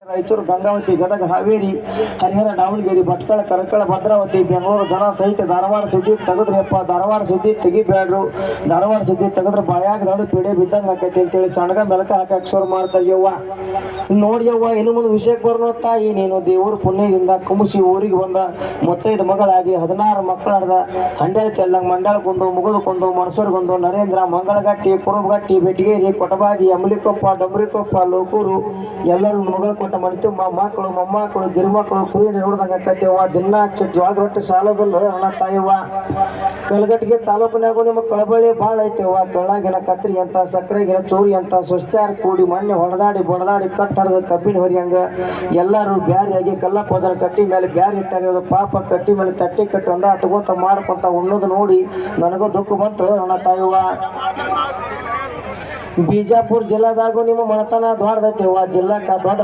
ರಾಯಚೂರು, ಗಂಗಾವತಿ, ಗದಗ, ಹಾವೇರಿ, ಹರಿಹರ, ದಾವಣಗೆರೆ, ಭಟ್ಕಳ, ಕರಕಳ, ಭದ್ರಾವತಿ, ಬೆಂಗಳೂರು ಜನ ಸಹಿತ ಧಾರವಾಡ ಸುದ್ದಿ ತೆಗೆದ್ರಿಯಪ್ಪ. ಧಾರವಾಡ ಸುದ್ದಿ ತೆಗಿಬೇಡ್ರು. ಧಾರವಾಡ ಸುದ್ದಿ ತೆಗೆದ್ರೆ ಬಾಯಾಗ ದೌಡು ಪೀಡೆ ಬಿದ್ದಂಗೆ ಆಕೈತಿ ಅಂತೇಳಿ ಸಣ್ಣಗ ಮೆಲಕ ಹಾಕಕ್ಕೆ ಶುರು ಮಾಡ್ತಾರೆ. ಯವ್ವ ನೋಡಿ ಯವ್ವ, ಇನ್ನು ಮುಂದೆ ವಿಷಯಕ್ಕೆ ಬರೋಣ. ತಾಯಿ ನೀನು ದೇವ್ರ ಪುಣ್ಯದಿಂದ ಕುಂಬಿಸಿ ಊರಿಗೆ ಬಂದ ಮುತ್ತೈದು ಮಗಳಾಗಿ 16 ಮಕ್ಕಳು ನಡೆದ ಹಂಡ್ಯಾಳ ಚೆಲ್ಲಂಗ್ ಮಂಡಾಳಕ್ಕೊಂದು, ಮುಗುದಕ್ಕೊಂದು, ಮಣಸೂರ್ಗೊಂದು, ನರೇಂದ್ರ, ಮಂಗಳಗಟ್ಟಿ, ಕುರುಬಗಟ್ಟಿ, ಬೆಟಗೇರಿ, ಕೊಟಬಾಗಿ, ಅಮಲಿಕೊಪ್ಪ, ಡಂಬ್ರಿಕೊಪ್ಪ, ಲೋಕೂರು ಎಲ್ಲರೂ ಮಗಳು ಕೊಟ್ಟ ಮಣಿತು ಮಕ್ಕಳು, ಮೊಮ್ಮಕ್ಕಳು, ಗಿರಿಮಕ್ಕಳು ಕುರಿ ನೋಡ್ದಂಗೆ ಆಕೈತೆವ್ವ. ದಿನ ಜೋಳದ ರೊಟ್ಟಿ ಸಾಲೋದಲ್ಲ ಅಣ್ಣ ತಾಯವ್ವ. ಕಲಗಟ್ಟಿಗೆ ತಾಲೂಕಿನಾಗೂ ನಿಮ್ಮ ಕಳಬಳ್ಳಿ ಭಾಳ ಐತೆವ್ವ. ಕಳ್ಳಾಗಿನ ಕತ್ರಿ ಅಂತ, ಸಕ್ಕರೆಗಿನ ಚೋರಿ ಅಂತ, ಸ್ವಚ್ಛಾರ ಕೂಡಿ ಮೊನ್ನೆ ಹೊಡೆದಾಡಿ ಬಡದಾಡಿ ಕಟ್ ಹರಿದ ಕಬ್ಬಿನ ಹೊರಿಯಂಗ ಎಲ್ಲರೂ ಬ್ಯಾರಿಯಾಗಿ ಕಲ್ಲ ಪೋಜನ ಕಟ್ಟಿ ಮೇಲೆ ಬ್ಯಾರಿ ಇಟ್ಟಾರ. ಪಾಪ ಕಟ್ಟಿ ಮೇಲೆ ತಟ್ಟಿ ಕಟ್ಟಿ ಒಂದ ತಗೋತ ಮಾಡ್ಕೊಂತ ಉಣ್ಣೋದು ನೋಡಿ ನನಗೂ ದುಃಖ ಬಂತು ಅಣ್ಣ ತಾಯವ್ವ. ಬಿಜಾಪುರ ಜಿಲ್ಲಾದಾಗೂ ನಿಮ್ಮ ಮನತನ ದೊಡ್ಡದೈತೆವ್ವ. ಜಿಲ್ಲಾಕ ದೊಡ್ಡ